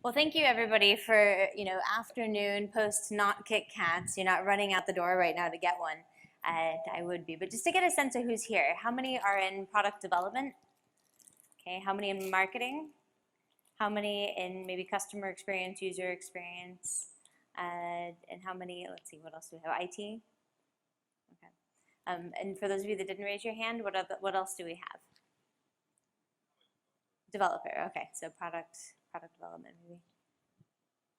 Well, thank you everybody for, afternoon post not Kit Kats. You're not running out the door right now to get one. I would be, but just to get a sense of who's here. How many are in product development? Okay, how many in marketing? How many in maybe customer experience, user experience? And how many, let's see, what else do we have? IT? Okay. And for those of you that didn't raise your hand, what else do we have? Developer, okay, so product development maybe.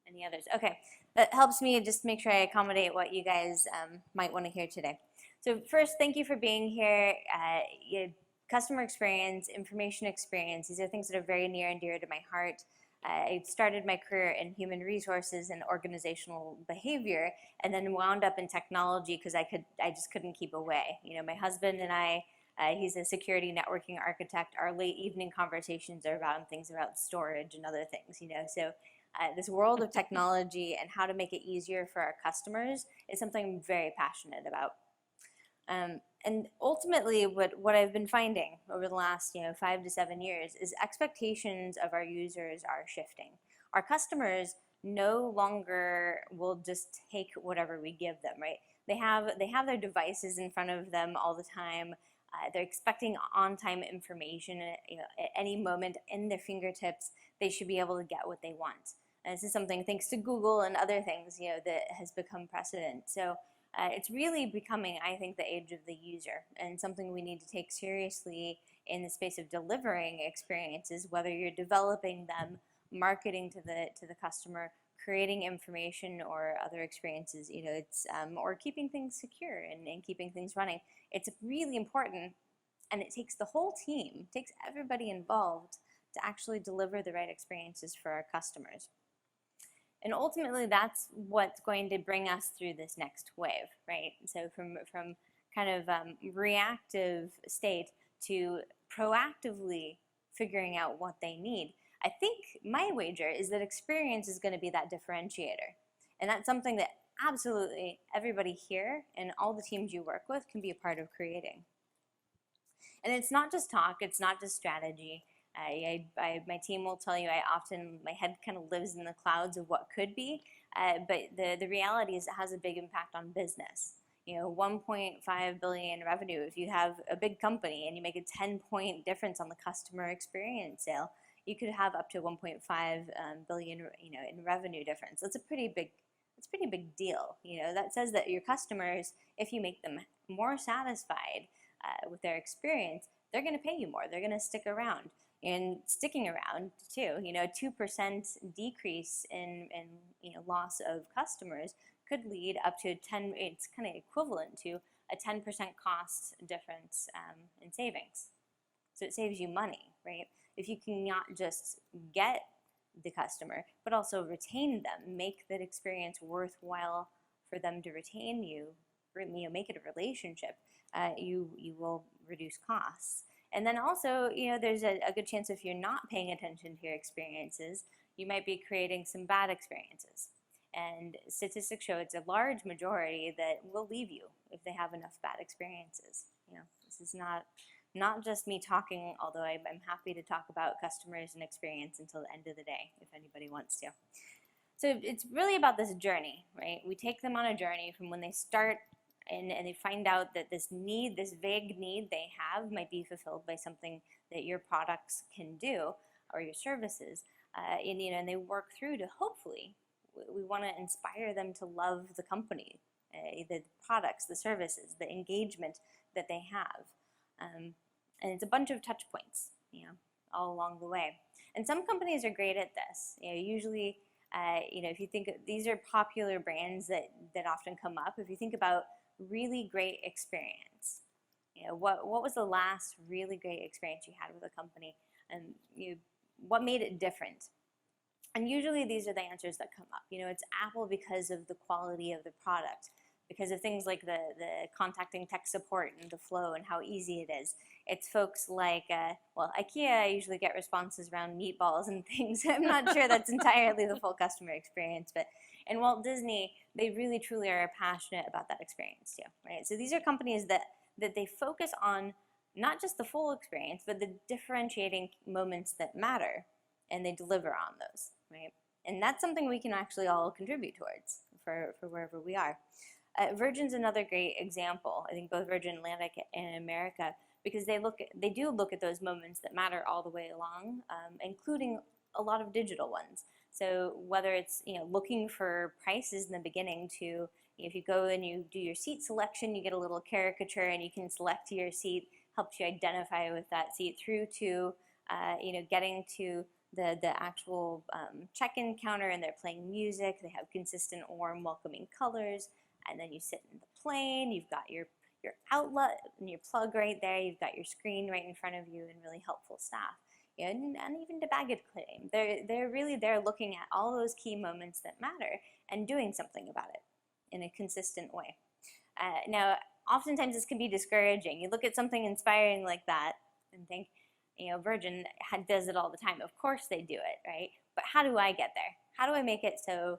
Any others? Okay, that helps me just make sure I accommodate what you guys might want to hear today. So first, thank you for being here. Customer experience, information experience, these are things that are very near and dear to my heart. I started my career in human resources and organizational behavior, and then wound up in technology because I just couldn't keep away. You know, my husband and I, he's a security networking architect. Our late evening conversations are about things about storage and other things, So this world of technology and how to make it easier for our customers is something I'm very passionate about. And ultimately, what I've been finding over the last 5 to 7 years is expectations of our users are shifting. Our customers no longer will just take whatever we give them, right? They have their devices in front of them all the time. They're expecting on-time information at any moment in their fingertips. They should be able to get what they want. And this is something, thanks to Google and other things, that has become precedent. So it's really becoming, I think, the age of the user, and something we need to take seriously in the space of delivering experiences, whether you're developing them, marketing to the customer, creating information or other experiences, or keeping things secure and keeping things running. It's really important, and it takes the whole team, takes everybody involved to actually deliver the right experiences for our customers. And ultimately, that's what's going to bring us through this next wave, right? So from kind of reactive state to proactively figuring out what they need. I think my wager is that experience is going to be that differentiator. And that's something that absolutely everybody here and all the teams you work with can be a part of creating. And it's not just talk, it's not just strategy. My team will tell you my head kind of lives in the clouds of what could be, but the reality is it has a big impact on business. 1.5 billion revenue, if you have a big company and you make a 10-point difference on the customer experience sale, you could have up to 1.5 billion in revenue difference. That's a pretty big deal. That says that your customers, if you make them more satisfied with their experience, they're going to pay you more. They're going to stick around. And sticking around too, 2% decrease in loss of customers could lead up to it's kind of equivalent to a 10% cost difference in savings. So it saves you money, right? If you can not just get the customer, but also retain them, make that experience worthwhile for them to retain you, make it a relationship, you will reduce costs. And then also, there's a good chance if you're not paying attention to your experiences, you might be creating some bad experiences. And statistics show it's a large majority that will leave you if they have enough bad experiences. This is not just me talking, although I'm happy to talk about customers and experience until the end of the day, if anybody wants to. So it's really about this journey, right? We take them on a journey from when they start and they find out that this vague need they have might be fulfilled by something that your products can do or your services, and they work through to hopefully, we want to inspire them to love the company, the products, the services, the engagement that they have. And it's a bunch of touch points, all along the way. And some companies are great at this. Usually, if you think these are popular brands that often come up, if you think about really great experience, what was the last really great experience you had with a company, and what made it different? And usually these are the answers that come up. It's Apple because of the quality of the product, because of things like the contacting tech support and the flow and how easy it is. It's folks like, IKEA, I usually get responses around meatballs and things. I'm not sure that's entirely the full customer experience, but in Walt Disney, they really truly are passionate about that experience too, right? So these are companies that they focus on not just the full experience, but the differentiating moments that matter, and they deliver on those, right? And that's something we can actually all contribute towards for wherever we are. Virgin's another great example. I think both Virgin Atlantic and America, because they do look at those moments that matter all the way along, including a lot of digital ones. So whether it's looking for prices in the beginning to, if you go and you do your seat selection, you get a little caricature and you can select your seat, helps you identify with that seat, through to getting to the actual check-in counter, and they're playing music. They have consistent, warm, welcoming colors. And then you sit in the plane. You've got your outlet and your plug right there. You've got your screen right in front of you, and really helpful staff. And even the baggage claim. They're really there looking at all those key moments that matter and doing something about it in a consistent way. Now, oftentimes this can be discouraging. You look at something inspiring like that and think, Virgin does it all the time. Of course they do it, right? But how do I get there? How do I make it so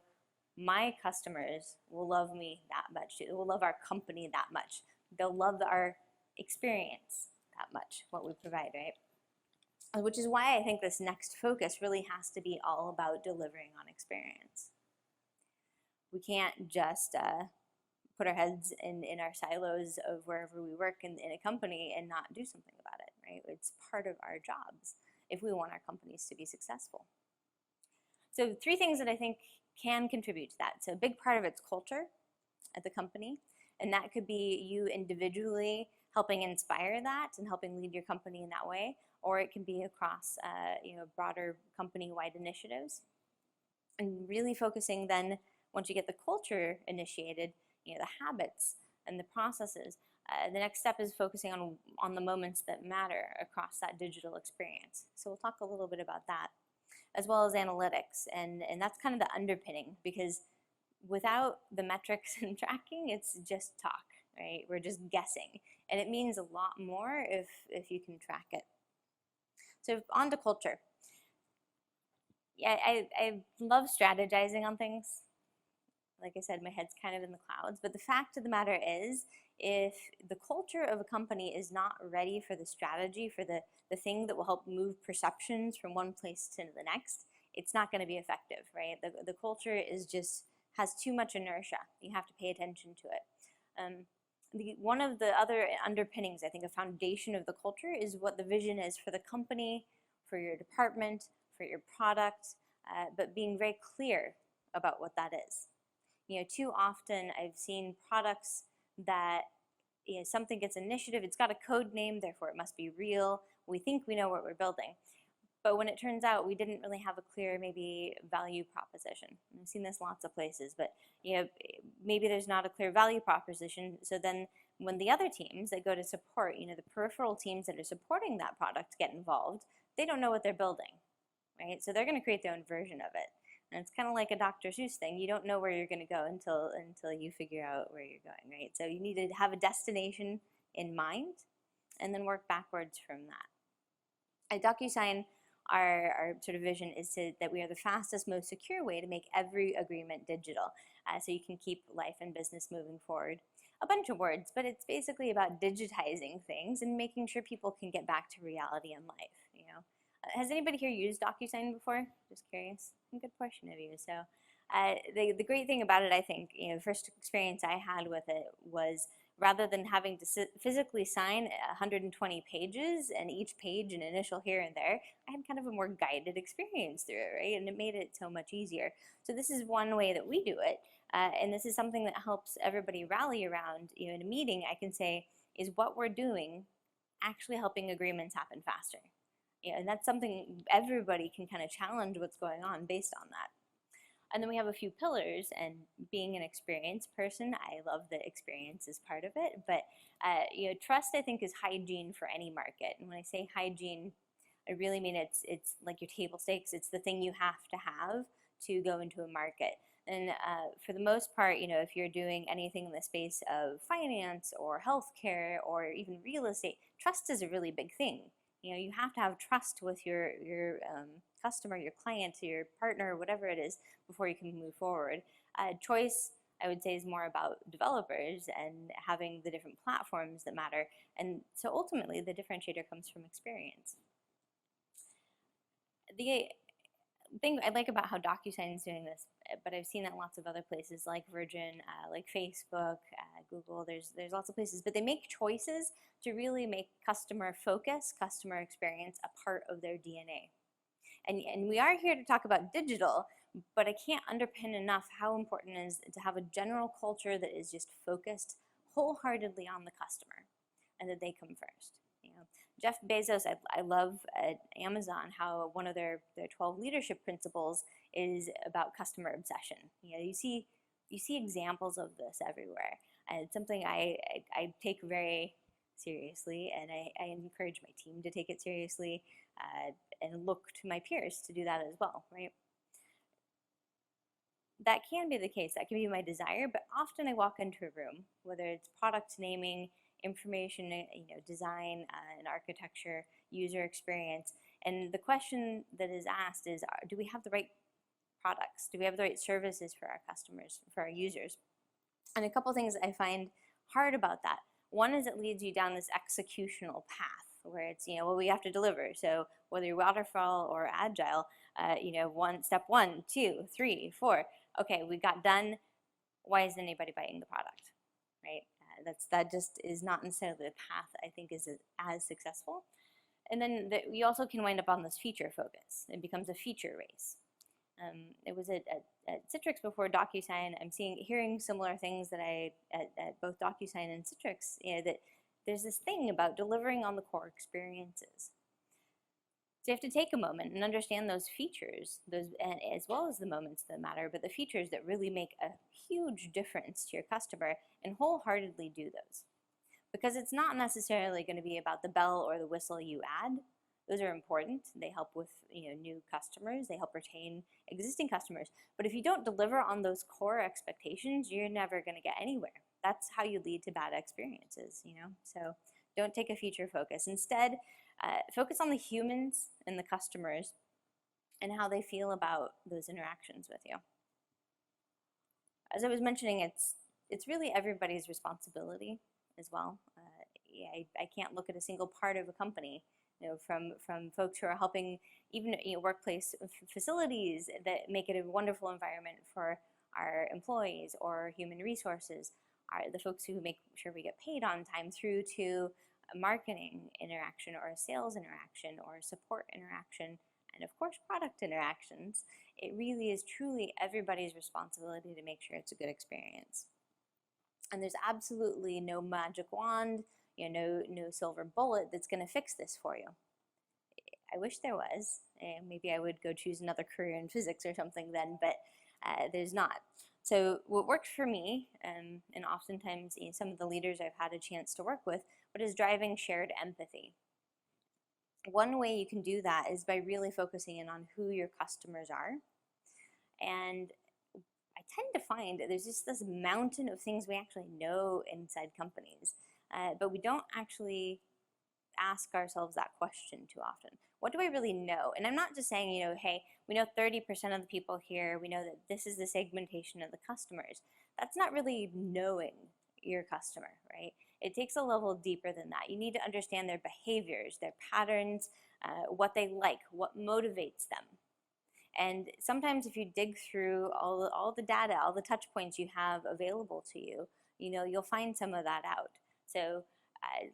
my customers will love me that much? Will love our company that much? They'll love our experience that much, what we provide, right? Which is why I think this next focus really has to be all about delivering on experience. We can't just put our heads in our silos of wherever we work in a company and not do something about it, right? It's part of our jobs if we want our companies to be successful. So 3 things that I think can contribute to that. So a big part of it's culture at the company, and that could be you individually helping inspire that and helping lead your company in that way, or it can be across broader company-wide initiatives. And really focusing then, once you get the culture initiated, the habits and the processes, the next step is focusing on the moments that matter across that digital experience. So we'll talk a little bit about that, as well as analytics, and that's kind of the underpinning, because without the metrics and tracking, it's just talk, right? We're just guessing, and it means a lot more if you can track it. So on to culture. Yeah, I love strategizing on things. Like I said, my head's kind of in the clouds, but the fact of the matter is, if the culture of a company is not ready for the strategy, for the thing that will help move perceptions from one place to the next, it's not going to be effective, right? The culture has too much inertia. You have to pay attention to it. One of the other underpinnings, I think, a foundation of the culture is what the vision is for the company, for your department, for your product, but being very clear about what that is. Too often I've seen products that something gets initiative, it's got a code name, therefore it must be real. We think we know what we're building. But when it turns out we didn't really have a clear maybe value proposition. I've seen this lots of places, but maybe there's not a clear value proposition. So then when the other teams that go to support, the peripheral teams that are supporting that product get involved, they don't know what they're building, right? So they're going to create their own version of it. And it's kind of like a Dr. Seuss thing. You don't know where you're going to go until you figure out where you're going, right? So you need to have a destination in mind and then work backwards from that. At DocuSign, our sort of vision is that we are the fastest, most secure way to make every agreement digital, so you can keep life and business moving forward. A bunch of words, but it's basically about digitizing things and making sure people can get back to reality in life. Has anybody here used DocuSign before? Just curious. A good portion of you. So the great thing about it, I think, the first experience I had with it was, rather than having to physically sign 120 pages and each page an initial here and there, I had kind of a more guided experience through it, right? And it made it so much easier. So this is one way that we do it, and this is something that helps everybody rally around. In a meeting, I can say, is what we're doing actually helping agreements happen faster? And that's something everybody can kind of challenge what's going on based on that. And then we have a few pillars, and being an experienced person, I love that experience is part of it, but trust, I think, is hygiene for any market. And when I say hygiene, I really mean it's like your table stakes. It's the thing you have to go into a market. And for the most part, if you're doing anything in the space of finance or healthcare or even real estate, trust is a really big thing. You have to have trust with your customer, your client, your partner, whatever it is, before you can move forward. Choice, I would say, is more about developers and having the different platforms that matter. And so ultimately, the differentiator comes from experience. thing I like about how DocuSign is doing this, but I've seen that in lots of other places like Virgin, like Facebook, Google, there's lots of places, but they make choices to really make customer focus, customer experience a part of their DNA. And we are here to talk about digital, but I can't underpin enough how important it is to have a general culture that is just focused wholeheartedly on the customer and that they come first. You know, Jeff Bezos, I love at Amazon how one of their 12 leadership principles is about customer obsession. You know, you see examples of this everywhere. And it's something I take very seriously, and I encourage my team to take it seriously and look to my peers to do that as well, right? That can be the case, that can be my desire, but often I walk into a room, whether it's product naming, information, design and architecture, user experience, and the question that is asked is, do we have the right products? Do we have the right services for our customers, for our users? And a couple things I find hard about that. One is it leads you down this executional path where it's, what we have to deliver. So whether you're waterfall or agile, step 1, 2, 3, 4. Okay, we got done. Why isn't anybody buying the product, right? That just is not necessarily the path I think is as successful. And then you also can wind up on this feature focus. It becomes a feature race. It was at Citrix before DocuSign. I'm hearing similar things that at both DocuSign and Citrix, that there's this thing about delivering on the core experiences. So you have to take a moment and understand those features, and as well as the moments that matter, but the features that really make a huge difference to your customer, and wholeheartedly do those. Because it's not necessarily going to be about the bell or the whistle you add. Those are important. They help with new customers. They help retain existing customers. But if you don't deliver on those core expectations, you're never going to get anywhere. That's how you lead to bad experiences. So don't take a feature focus. Instead, focus on the humans and the customers and how they feel about those interactions with you. As I was mentioning, it's really everybody's responsibility as well. I can't look at a single part of a company, from folks who are helping even workplace facilities that make it a wonderful environment for our employees, or human resources, are the folks who make sure we get paid on time, through to a marketing interaction or a sales interaction or a support interaction, and of course product interactions. It really is truly everybody's responsibility to make sure it's a good experience. And there's absolutely no magic wand, no silver bullet that's going to fix this for you. I wish there was, and maybe I would go choose another career in physics or something then, but there's not. So what worked for me, and oftentimes some of the leaders I've had a chance to work with, but is driving shared empathy. One way you can do that is by really focusing in on who your customers are. And I tend to find that there's just this mountain of things we actually know inside companies, but we don't actually ask ourselves that question too often. What do I really know? And I'm not just saying, hey, we know 30% of the people here, we know that this is the segmentation of the customers. That's not really knowing your customer, right? It takes a level deeper than that. You need to understand their behaviors, their patterns, what they like, what motivates them. And sometimes if you dig through all the data, all the touch points you have available to you, you'll find some of that out. So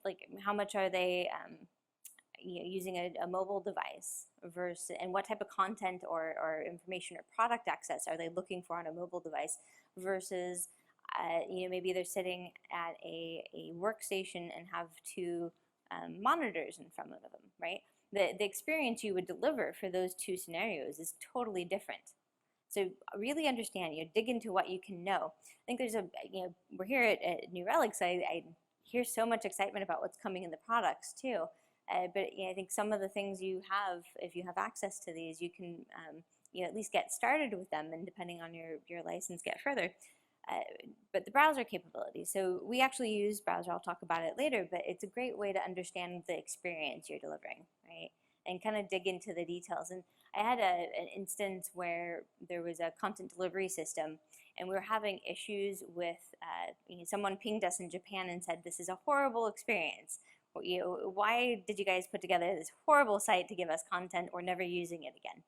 like how much are they using a mobile device versus, and what type of content or information or product access are they looking for on a mobile device versus maybe they're sitting at a workstation and have two monitors in front of them, right? The experience you would deliver for those two scenarios is totally different. So really understand, dig into what you can know. I think there's we're here at New Relic, so I hear so much excitement about what's coming in the products too. But I think some of the things you have, if you have access to these, you can at least get started with them, and depending on your license, get further. But the browser capability. So we actually use browser, I'll talk about it later, but it's a great way to understand the experience you're delivering, right? And kind of dig into the details. And I had an instance where there was a content delivery system, and we were having issues with, someone pinged us in Japan and said, this is a horrible experience. Why did you guys put together this horrible site to give us content? We're never using it again.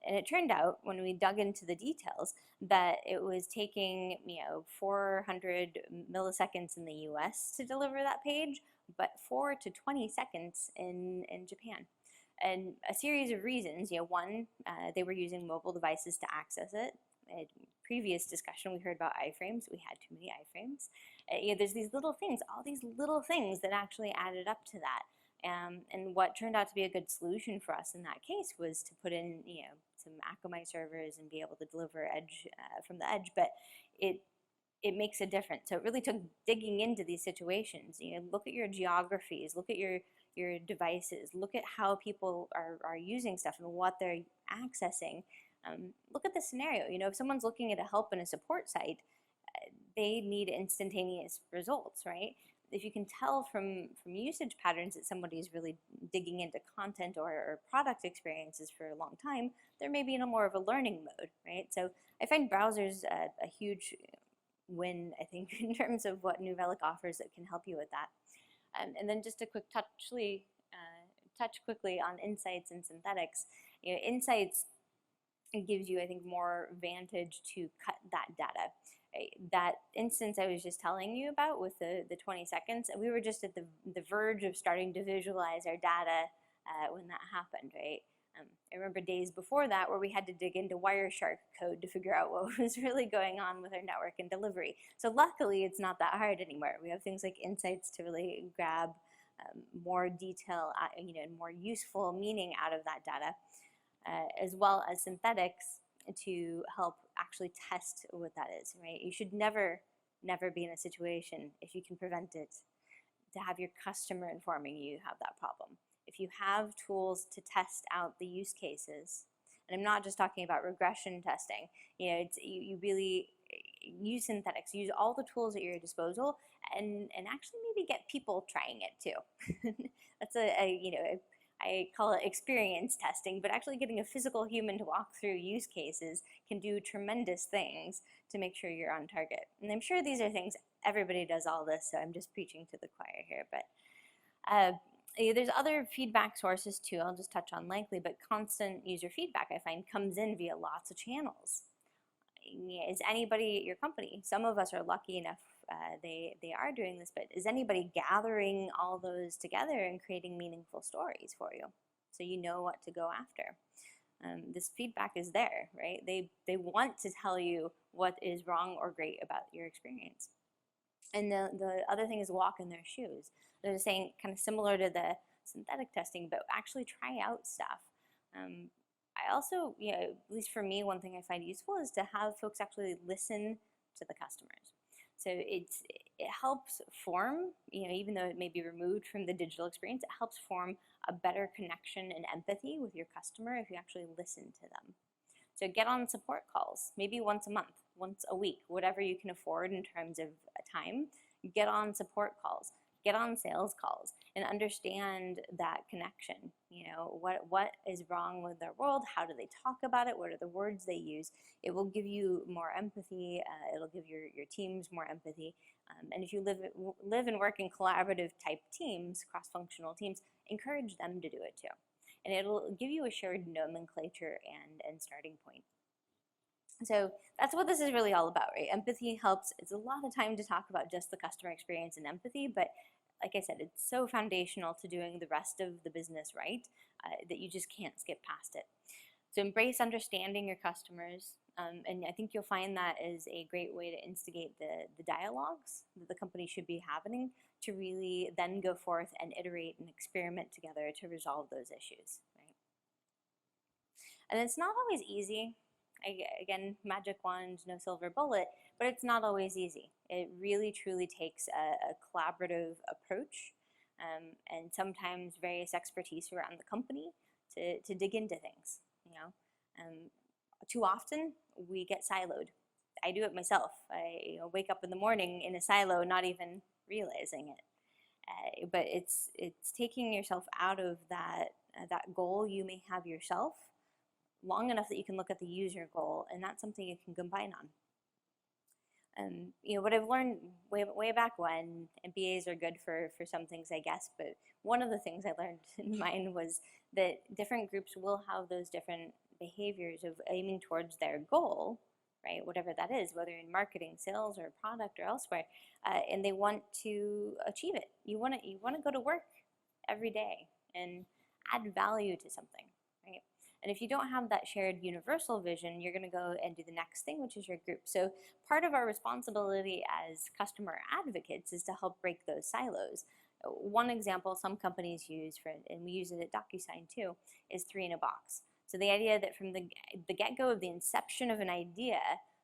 And it turned out, when we dug into the details, that it was taking 400 milliseconds in the US to deliver that page, but 4 to 20 seconds in Japan. And a series of reasons. One, they were using mobile devices to access it. In previous discussion, we heard about iframes. We had too many iframes. There's these little things, all these little things that actually added up to that. And what turned out to be a good solution for us in that case was to put in, some Akamai servers and be able to deliver edge from the edge. But it makes a difference. So it really took digging into these situations. Look at your geographies, look at your devices, look at how people are using stuff and what they're accessing. Look at the scenario. If someone's looking at a help and a support site, they need instantaneous results, right? If you can tell from usage patterns that somebody's really digging into content or product experiences for a long time, they're maybe in a more of a learning mode, right? So I find browsers a huge win, I think, in terms of what New Relic offers that can help you with that. And then just a quick touch quickly on insights and synthetics. Insights gives you, I think, more vantage to cut that data. That instance I was just telling you about with the 20 seconds, we were just at the verge of starting to visualize our data when that happened, right? I remember days before that where we had to dig into Wireshark code to figure out what was really going on with our network and delivery. So luckily, it's not that hard anymore. We have things like insights to really grab more detail, and more useful meaning out of that data, as well as synthetics to help actually test what that is, right? You should never be in a situation, if you can prevent it, to have your customer informing you have that problem. If you have tools to test out the use cases, and I'm not just talking about regression testing, you really use synthetics, use all the tools at your disposal, and actually maybe get people trying it too. That's I call it experience testing, but actually getting a physical human to walk through use cases can do tremendous things to make sure you're on target. And I'm sure these are things, everybody does all this, so I'm just preaching to the choir here. But there's other feedback sources too, I'll just touch on lightly, but constant user feedback I find comes in via lots of channels. Is anybody at your company, some of us are lucky enough they are doing this, but is anybody gathering all those together and creating meaningful stories for you so you know what to go after? This feedback is there, right? They want to tell you what is wrong or great about your experience. And the other thing is walk in their shoes. They're saying kind of similar to the synthetic testing, but actually try out stuff. I also, at least for me, one thing I find useful is to have folks actually listen to the customers. So it helps form, even though it may be removed from the digital experience, it helps form a better connection and empathy with your customer if you actually listen to them. So get on support calls, maybe once a month, once a week, whatever you can afford in terms of time. Get on support calls, get on sales calls, and understand that connection. What is wrong with their world? How do they talk about it? What are the words they use? It will give you more empathy. It'll give your teams more empathy. And if you live and work in collaborative type teams, cross-functional teams, encourage them to do it too. And it'll give you a shared nomenclature and starting point. So that's what this is really all about, right? Empathy helps. It's a lot of time to talk about just the customer experience and empathy, but like I said, it's so foundational to doing the rest of the business right that you just can't skip past it. So embrace understanding your customers, and I think you'll find that is a great way to instigate the dialogues that the company should be having to really then go forth and iterate and experiment together to resolve those issues, right? And it's not always easy. Again, magic wand, no silver bullet, but it's not always easy. It really, truly takes a collaborative approach and sometimes various expertise around the company to dig into things. Too often we get siloed. I do it myself. I wake up in the morning in a silo, not even realizing it. But it's taking yourself out of that goal you may have yourself long enough that you can look at the user goal, and that's something you can combine on. What I've learned way back when, MBAs are good for some things, I guess, but one of the things I learned in mine was that different groups will have those different behaviors of aiming towards their goal, right? Whatever that is, whether in marketing, sales, or product, or elsewhere, and they want to achieve it. You want to go to work every day and add value to something, right? And if you don't have that shared universal vision, you're going to go and do the next thing, which is your group. So part of our responsibility as customer advocates is to help break those silos. One example some companies use, and we use it at DocuSign too, is 3 in a box. So the idea that from the get-go of the inception of an idea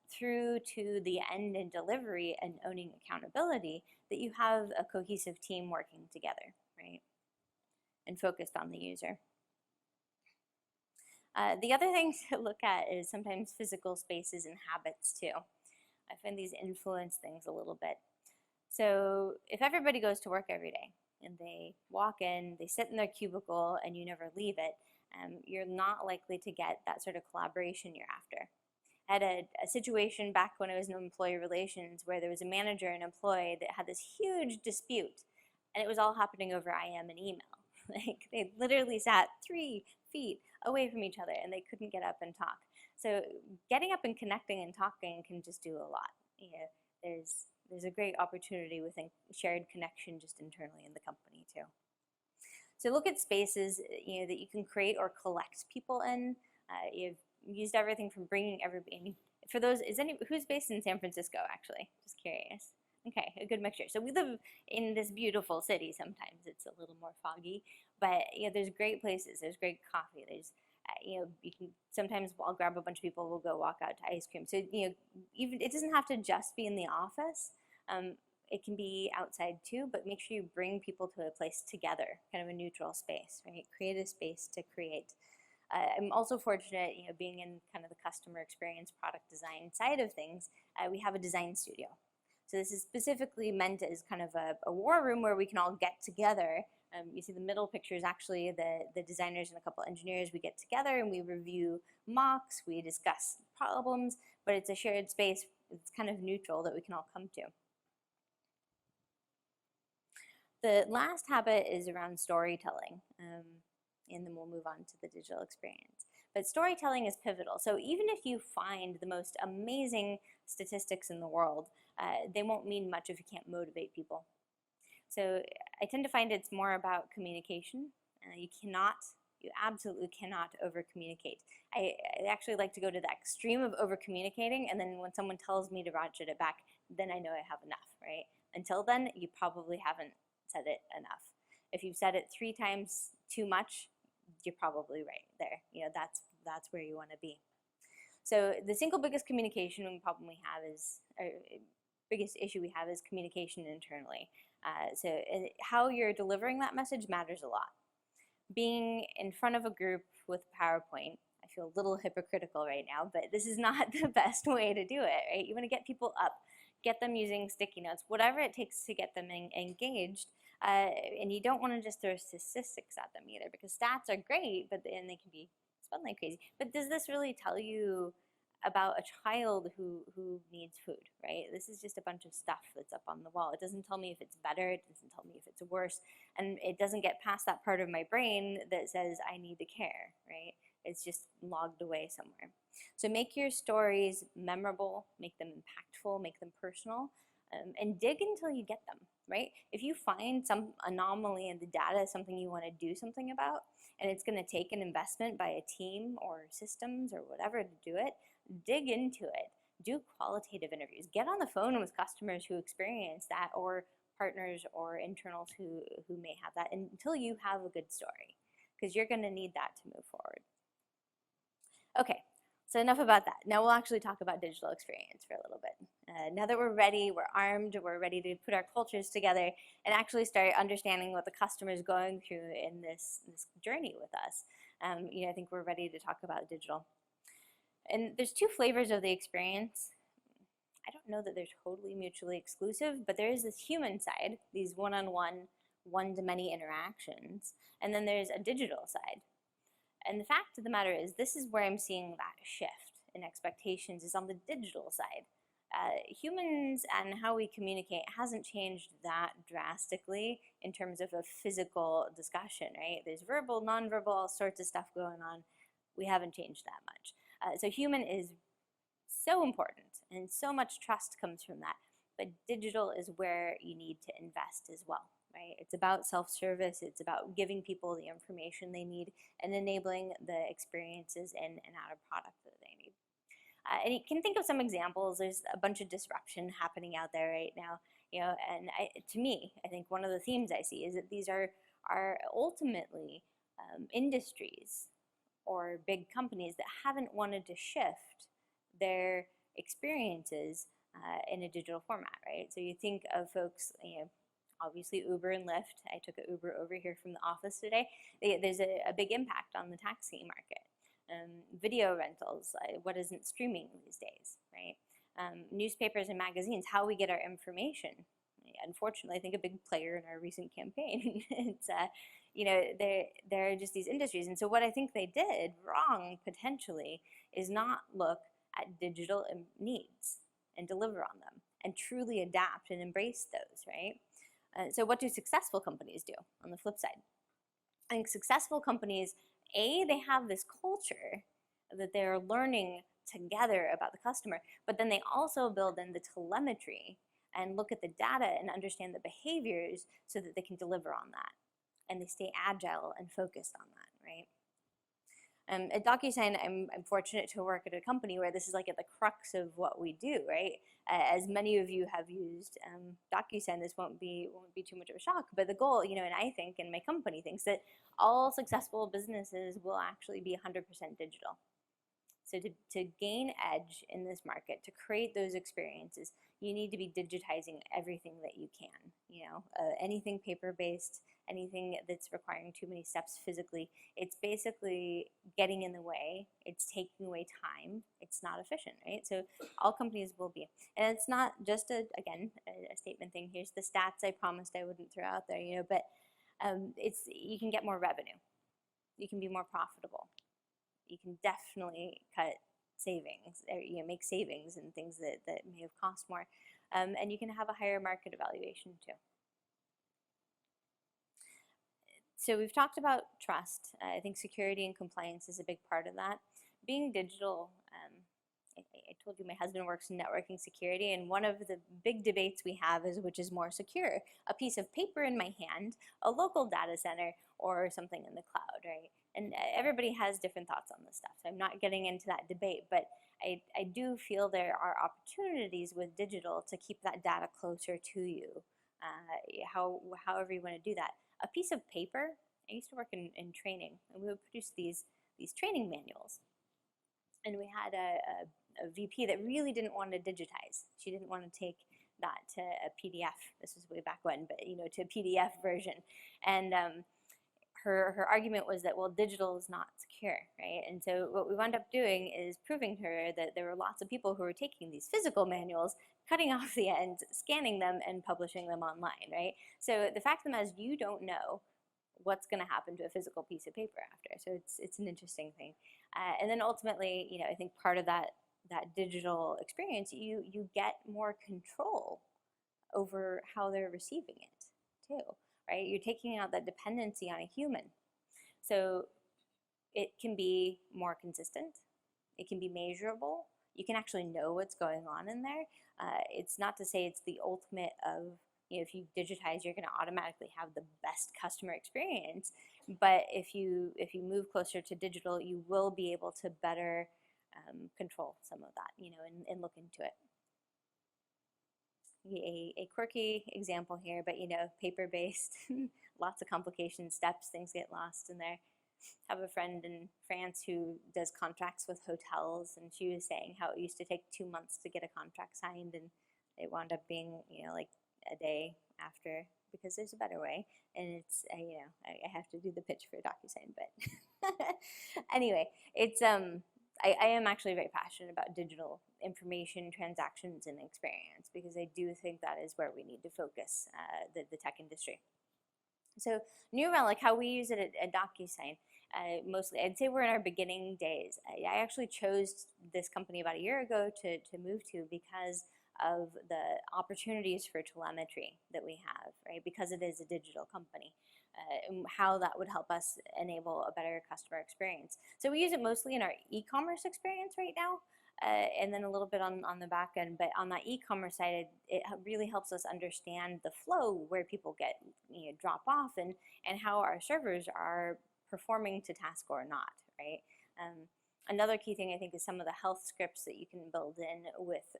through to the end and delivery and owning accountability, that you have a cohesive team working together, right? And focused on the user. The other thing to look at is sometimes physical spaces and habits too. I find these influence things a little bit. So if everybody goes to work every day and they walk in, they sit in their cubicle and you never leave it, you're not likely to get that sort of collaboration you're after. I had a situation back when I was in employee relations where there was a manager and employee that had this huge dispute, and it was all happening over IM and email. Like, they literally sat 3 feet away from each other and they couldn't get up and talk. So getting up and connecting and talking can just do a lot. You know, there's a great opportunity within shared connection just internally in the company too. So look at spaces, you know, that you can create or collect people in. You've used everything from bringing everybody. I mean, for those, who's based in San Francisco actually? Just curious. Okay, a good mixture. So we live in this beautiful city. Sometimes it's a little more foggy, but you know, there's great places. There's great coffee. There's, you know, you can sometimes I'll grab a bunch of people. We'll go walk out to ice cream. So you know, even it doesn't have to just be in the office. It can be outside too. But make sure you bring people to a place together, kind of a neutral space, right? Create a space to create. I'm also fortunate, you know, being in kind of the customer experience, product design side of things. We have a design studio. So this is specifically meant as kind of a war room where we can all get together. You see the middle picture is actually the designers and a couple engineers. We get together and we review mocks, we discuss problems, but it's a shared space. It's kind of neutral that we can all come to. The last habit is around storytelling, and then we'll move on to the digital experience. But storytelling is pivotal. So even if you find the most amazing statistics in the world, they won't mean much if you can't motivate people. So I tend to find it's more about communication. You absolutely cannot over communicate. I actually like to go to the extreme of over communicating, and then when someone tells me to ratchet it back, then I know I have enough, right? Until then, you probably haven't said it enough. If you've said it 3 times too much, you're probably right there. You know, that's where you want to be. So the single biggest communication problem we have is, or biggest issue we have is communication internally. So how you're delivering that message matters a lot. Being in front of a group with PowerPoint, I feel a little hypocritical right now, but this is not the best way to do it, right? You want to get people up, get them using sticky notes, whatever it takes to get them engaged. And you don't want to just throw statistics at them either, because stats are great, but then they can be spun like crazy. But does this really tell you about a child who needs food, right? This is just a bunch of stuff that's up on the wall. It doesn't tell me if it's better, it doesn't tell me if it's worse, and it doesn't get past that part of my brain that says I need to care, right? It's just logged away somewhere. So make your stories memorable, make them impactful, make them personal, and dig until you get them, right? If you find some anomaly in the data, something you want to do something about, and it's going to take an investment by a team or systems or whatever to do it, dig into it. Do qualitative interviews. Get on the phone with customers who experience that, or partners or internals who may have that, until you have a good story, because you're going to need that to move forward. Okay, so enough about that. Now we'll actually talk about digital experience for a little bit. Now that we're ready, we're armed, we're ready to put our cultures together and actually start understanding what the customer is going through in this journey with us. You know, I think we're ready to talk about digital. And there's 2 flavors of the experience. I don't know that they're totally mutually exclusive, but there is this human side, these one-on-one, one-to-many interactions, and then there's a digital side. And the fact of the matter is, this is where I'm seeing that shift in expectations, is on the digital side. Humans and how we communicate hasn't changed that drastically in terms of a physical discussion, right? There's verbal, nonverbal, all sorts of stuff going on. We haven't changed that much. So human is so important, and so much trust comes from that. But digital is where you need to invest as well, right? It's about self-service. It's about giving people the information they need and enabling the experiences in and out of product that they need. And you can think of some examples. There's a bunch of disruption happening out there right now, and to me, I think one of the themes I see is that these are ultimately industries or big companies that haven't wanted to shift their experiences in a digital format, right? So you think of folks, obviously Uber and Lyft. I took an Uber over here from the office today. There's a big impact on the taxi market. Video rentals, what isn't streaming these days, right? Newspapers and magazines, how we get our information. Unfortunately, I think a big player in our recent campaign. It's there are just these industries, and so what I think they did wrong potentially is not look at digital needs and deliver on them and truly adapt and embrace those, right? So what do successful companies do on the flip side? I think successful companies, they have this culture that they're learning together about the customer, but then they also build in the telemetry and look at the data and understand the behaviors so that they can deliver on that. And they stay agile and focused on that, right? At DocuSign, I'm fortunate to work at a company where this is like at the crux of what we do, right? As many of you have used DocuSign, this won't be too much of a shock, but the goal, and I think, and my company thinks, that all successful businesses will actually be 100% digital. So to gain edge in this market, to create those experiences, you need to be digitizing everything that you can. Anything paper-based, anything that's requiring too many steps physically, it's basically getting in the way. It's taking away time. It's not efficient, right? So all companies will be. And it's not just, a statement thing. Here's the stats I promised I wouldn't throw out there, but you can get more revenue. You can be more profitable. You can definitely cut savings, or make savings and things that may have cost more, and you can have a higher market evaluation too. So we've talked about trust. I think security and compliance is a big part of that. Being digital, I told you my husband works in networking security, and one of the big debates we have is which is more secure, a piece of paper in my hand, a local data center, or something in the cloud, right? And everybody has different thoughts on this stuff, so I'm not getting into that debate, but I do feel there are opportunities with digital to keep that data closer to you, however you want to do that. A piece of paper, I used to work in training, and we would produce these training manuals. And we had a VP that really didn't want to digitize. She didn't want to take that to a PDF. This was way back when, but to a PDF version. And her argument was that, well, digital is not secure, right? And so what we wound up doing is proving to her that there were lots of people who were taking these physical manuals, cutting off the ends, scanning them, and publishing them online, right? So the fact of the matter is, you don't know what's going to happen to a physical piece of paper after. So it's an interesting thing. And then ultimately, I think part of that digital experience, you get more control over how they're receiving it too, right? You're taking out that dependency on a human. So it can be more consistent. It can be measurable. You can actually know what's going on in there. It's not to say it's the ultimate of, if you digitize, you're going to automatically have the best customer experience. But if you move closer to digital, you will be able to better control some of that, and look into it. A quirky example here, but paper-based, lots of complication steps, things get lost in there. I have a friend in France who does contracts with hotels, and she was saying how it used to take 2 months to get a contract signed, and it wound up being, like a day after, because there's a better way. And it's, I have to do the pitch for DocuSign, but anyway, it's, I am actually very passionate about digital information, transactions, and experience, because I do think that is where we need to focus the tech industry. So New Relic, how we use it at DocuSign, mostly, I'd say we're in our beginning days. I actually chose this company about a year ago to move to because of the opportunities for telemetry that we have, right? Because it is a digital company. and how that would help us enable a better customer experience. So we use it mostly in our e-commerce experience right now, and then a little bit on the back end. But on that e-commerce side, it really helps us understand the flow where people get drop off and how our servers are performing to task or not, right? Another key thing I think is some of the health scripts that you can build in with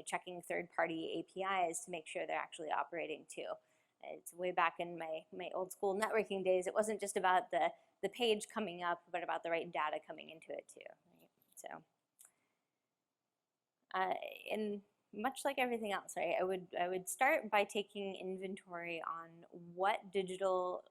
checking third-party APIs to make sure they're actually operating too. It's way back in my old school networking days. It wasn't just about the page coming up, but about the right data coming into it too, right? So, and much like everything else, right? I would start by taking inventory on what digital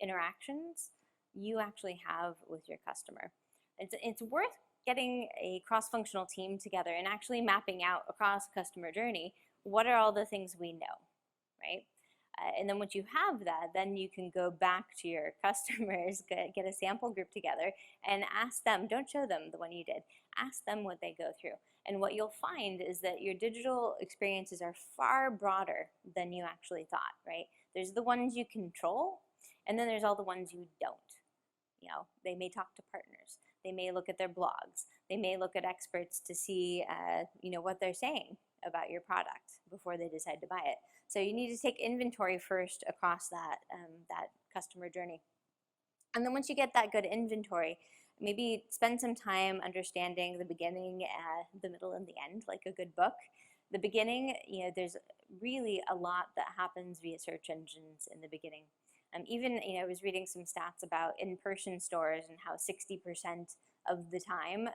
interactions you actually have with your customer. It's worth getting a cross-functional team together and actually mapping out across a customer journey, what are all the things we know, right? And then once you have that, then you can go back to your customers, get a sample group together and ask them, don't show them the one you did, ask them what they go through. And what you'll find is that your digital experiences are far broader than you actually thought, right? There's the ones you control, and then there's all the ones you don't. They may talk to partners. They may look at their blogs. They may look at experts to see, what they're saying about your product before they decide to buy it. So you need to take inventory first across that customer journey. And then once you get that good inventory, maybe spend some time understanding the beginning, the middle, and the end, like a good book. The beginning, there's really a lot that happens via search engines in the beginning. Even, I was reading some stats about in-person stores and how 60% of the time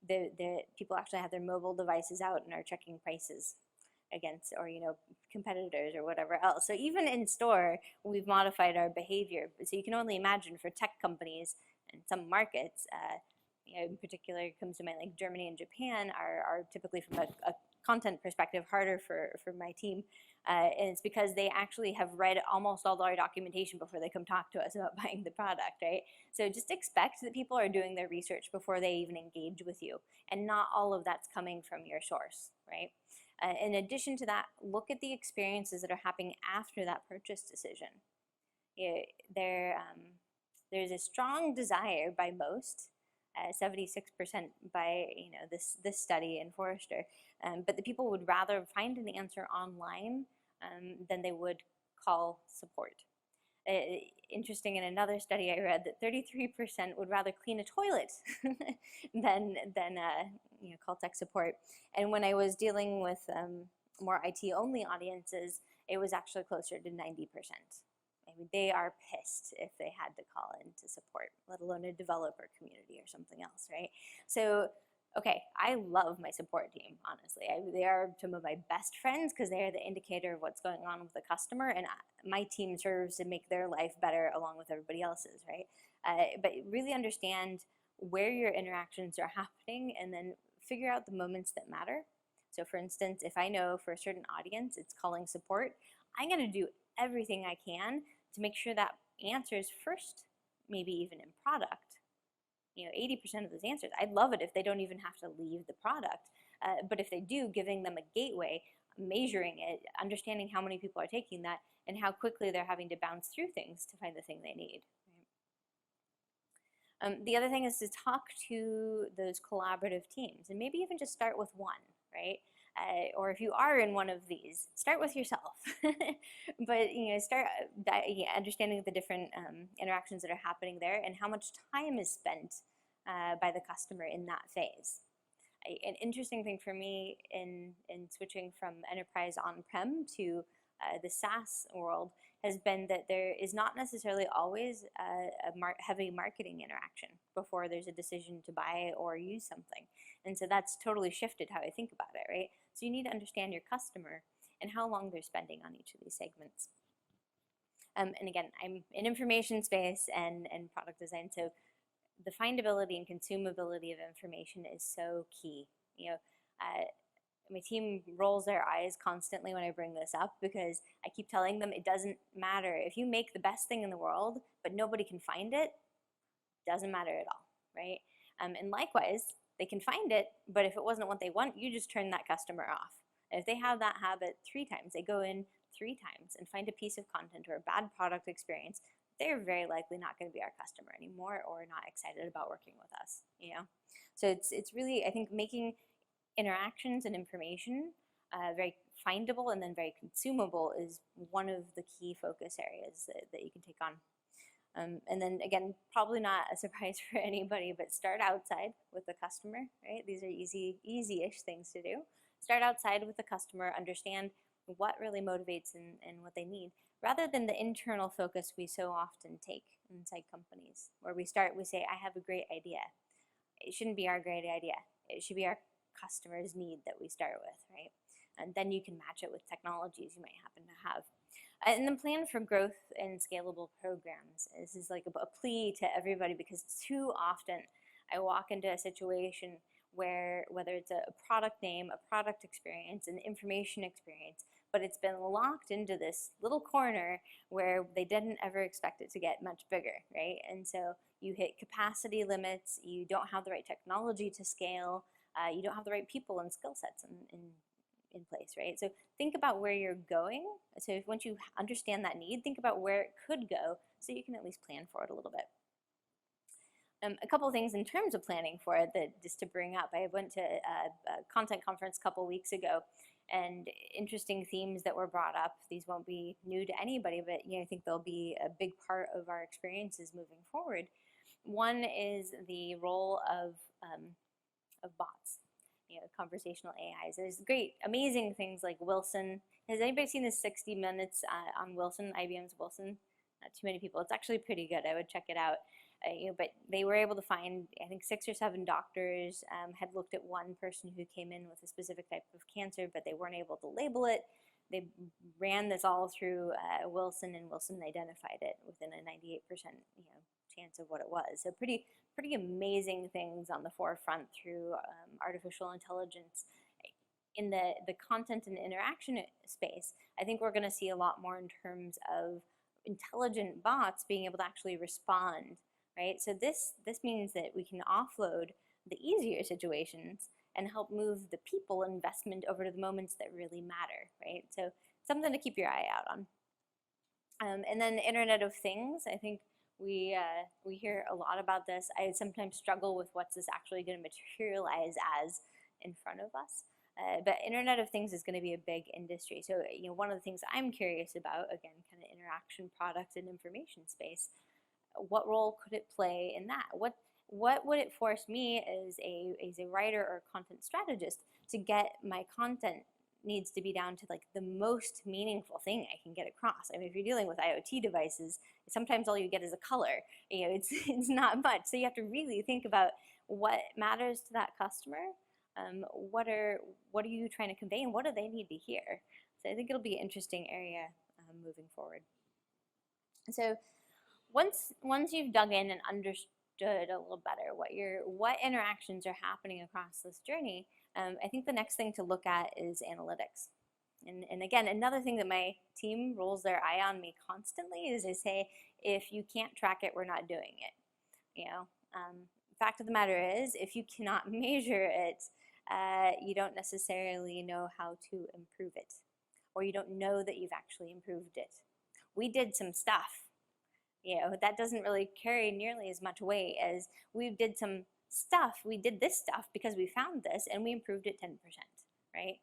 the people actually have their mobile devices out and are checking prices against, or competitors or whatever else. So even in store, we've modified our behavior. So you can only imagine for tech companies in some markets, in particular, comes to mind like Germany and Japan are typically from a content perspective harder for my team. And it's because they actually have read almost all our documentation before they come talk to us about buying the product, right? So just expect that people are doing their research before they even engage with you, and not all of that's coming from your source, right? In addition to that, look at the experiences that are happening after that purchase decision. There's a strong desire by most, 76% by this study in Forrester, but the people would rather find an answer online than they would call support. Interesting, in another study I read that 33% would rather clean a toilet than call tech support. And when I was dealing with more IT-only audiences, it was actually closer to 90%. I mean, they are pissed if they had to call in to support, let alone a developer community or something else, right? So, okay, I love my support team, honestly. They are some of my best friends because they are the indicator of what's going on with the customer, and my team serves to make their life better along with everybody else's, right? But really understand where your interactions are happening and then figure out the moments that matter. So for instance, if I know for a certain audience it's calling support, I'm going to do everything I can to make sure that answers first, maybe even in product. 80% of those answers. I'd love it if they don't even have to leave the product. But if they do, giving them a gateway, measuring it, understanding how many people are taking that, and how quickly they're having to bounce through things to find the thing they need. The other thing is to talk to those collaborative teams, and maybe even just start with one, right? Or if you are in one of these, start with yourself. But start understanding the different interactions that are happening there and how much time is spent by the customer in that phase. An interesting thing for me in switching from enterprise on-prem to the SaaS world has been that there is not necessarily always a heavy marketing interaction before there's a decision to buy or use something. And so that's totally shifted how I think about it, right? So you need to understand your customer and how long they're spending on each of these segments. And again, I'm in information space and product design, so the findability and consumability of information is so key. My team rolls their eyes constantly when I bring this up because I keep telling them it doesn't matter. If you make the best thing in the world, but nobody can find it, doesn't matter at all, right? And likewise, they can find it, but if it wasn't what they want, you just turn that customer off. And if they have that habit 3 times, they go in 3 times and find a piece of content or a bad product experience, they're very likely not going to be our customer anymore or not excited about working with us, So it's really, I think, making interactions and information very findable and then very consumable is one of the key focus areas that you can take on. And then again, probably not a surprise for anybody, but start outside with the customer, right? These are easy-ish things to do. Start outside with the customer, understand what really motivates and what they need, rather than the internal focus we so often take inside companies, where we say, I have a great idea. It shouldn't be our great idea. It should be our customer's need that we start with, right? And then you can match it with technologies you might happen to have. And then plan for growth and scalable programs. This is like a plea to everybody, because too often I walk into a situation where, whether it's a product name, a product experience, an information experience, but it's been locked into this little corner where they didn't ever expect it to get much bigger, right? And so you hit capacity limits, you don't have the right technology to scale, you don't have the right people and skill sets in place, right? So think about where you're going. So once you understand that need, think about where it could go so you can at least plan for it a little bit. A couple of things in terms of planning for it that just to bring up. I went to a content conference a couple weeks ago, and interesting themes that were brought up. These won't be new to anybody, but I think they'll be a big part of our experiences moving forward. One is the role of bots, conversational AIs. There's great, amazing things like Wilson. Has anybody seen this 60 Minutes on Wilson, IBM's Wilson? Not too many people. It's actually pretty good. I would check it out. But they were able to find, I think, 6 or 7 doctors had looked at one person who came in with a specific type of cancer, but they weren't able to label it. They ran this all through Wilson, and Wilson identified it within a 98% chance of what it was. So pretty amazing things on the forefront through artificial intelligence. In the content and interaction space, I think we're going to see a lot more in terms of intelligent bots being able to actually respond, right? So this means that we can offload the easier situations and help move the people investment over to the moments that really matter, right? So something to keep your eye out on. And then Internet of Things, I think we hear a lot about this. I sometimes struggle with what's this actually going to materialize as in front of us. But Internet of Things is going to be a big industry. So one of the things I'm curious about, again, kind of interaction, product, and information space, what role could it play in that? What would it force me as a writer or content strategist to get my content needs to be down to like the most meaningful thing I can get across? I mean, if you're dealing with IoT devices, sometimes all you get is a color. It's not much. So you have to really think about what matters to that customer. What are you trying to convey, and what do they need to hear? So I think it'll be an interesting area moving forward. So once you've dug in and understood a little better what interactions are happening across this journey, I think the next thing to look at is analytics. And again, another thing that my team rolls their eye on me constantly is they say, if you can't track it, we're not doing it. Fact of the matter is, if you cannot measure it, you don't necessarily know how to improve it, or you don't know that you've actually improved it. We did some stuff. That doesn't really carry nearly as much weight as we did some stuff. We did this stuff because we found this and we improved it 10%, right?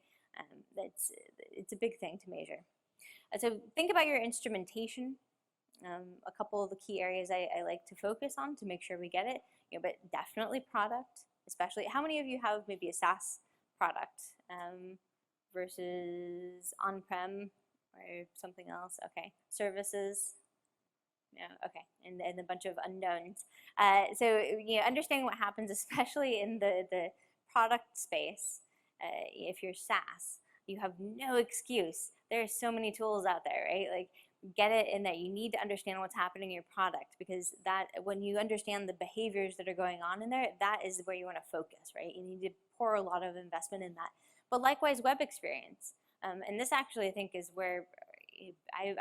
It's a big thing to measure. So think about your instrumentation. A couple of the key areas I like to focus on to make sure we get it, but definitely product, especially. How many of you have maybe a SaaS product versus on-prem or something else? Okay, services. No, okay, and a bunch of unknowns. So understanding what happens, especially in the product space. If you're SaaS, you have no excuse. There's so many tools out there, right? Like, get it in that you need to understand what's happening in your product, because that when you understand the behaviors that are going on in there, that is where you want to focus, right? You need to pour a lot of investment in that. But likewise, web experience. And this actually, I think, is where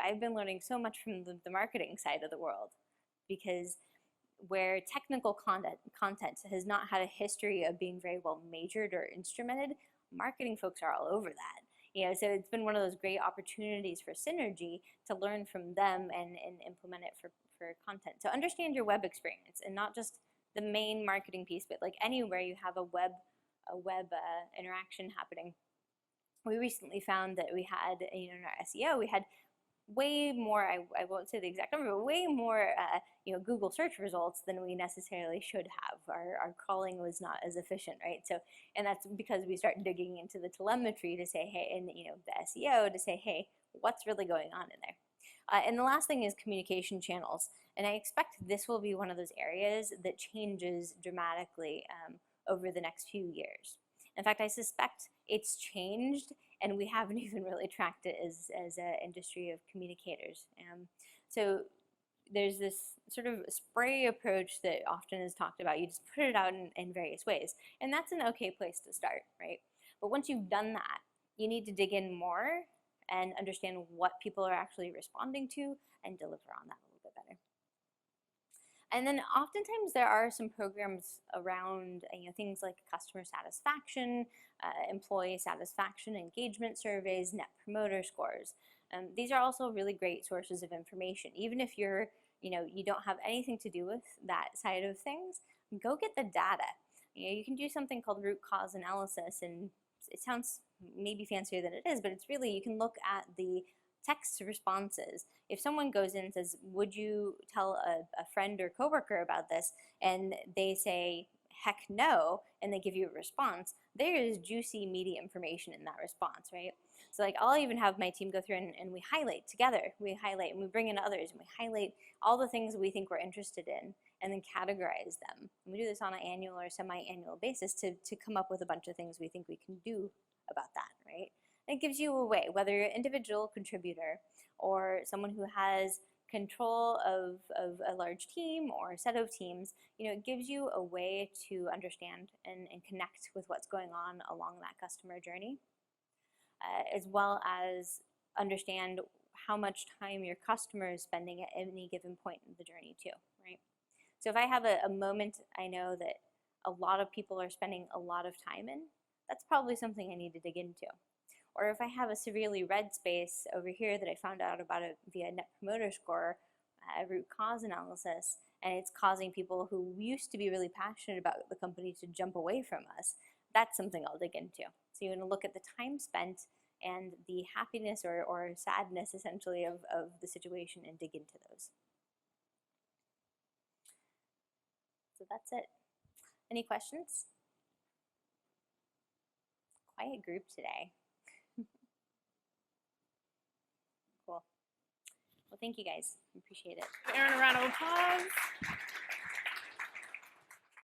I've been learning so much from the marketing side of the world, because where technical content has not had a history of being very well measured or instrumented, marketing folks are all over that. So it's been one of those great opportunities for synergy to learn from them and implement it for for content. So understand your web experience, and not just the main marketing piece, but like anywhere you have a web interaction happening. We recently found that we had, in our SEO, we had way more, I won't say the exact number, but way more Google search results than we necessarily should have. Our crawling was not as efficient, right? So, and that's because we start digging into the telemetry to say, hey, and the SEO to say, hey, what's really going on in there? And the last thing is communication channels. And I expect this will be one of those areas that changes dramatically over the next few years. In fact, I suspect it's changed, and we haven't even really tracked it as an industry of communicators. So there's this sort of spray approach that often is talked about. You just put it out in various ways, and that's an okay place to start, right? But once you've done that, you need to dig in more and understand what people are actually responding to and deliver on that a little bit better. And then oftentimes there are some programs around things like customer satisfaction, employee satisfaction, engagement surveys, net promoter scores. These are also really great sources of information. Even if you don't have anything to do with that side of things, go get the data. You can do something called root cause analysis, and it sounds maybe fancier than it is, but it's really, you can look at the text responses. If someone goes in and says, would you tell a friend or coworker about this, and they say, heck no, and they give you a response, there is juicy, meaty information in that response, right? So like, I'll even have my team go through and we highlight together. We highlight and we bring in others and we highlight all the things we think we're interested in and then categorize them. And we do this on an annual or semi-annual basis to come up with a bunch of things we think we can do about that, right? It gives you a way, whether you're an individual contributor or someone who has control of a large team or a set of teams, it gives you a way to understand and connect with what's going on along that customer journey, as well as understand how much time your customer is spending at any given point in the journey too, right? So if I have a moment I know that a lot of people are spending a lot of time in, that's probably something I need to dig into. Or if I have a severely red space over here that I found out about it via net promoter score, root cause analysis, and it's causing people who used to be really passionate about the company to jump away from us, that's something I'll dig into. So you want to look at the time spent and the happiness or sadness essentially of the situation and dig into those. So that's it. Any questions? Quiet group today. Cool. Well, thank you guys. Appreciate it. Erin, a round of applause.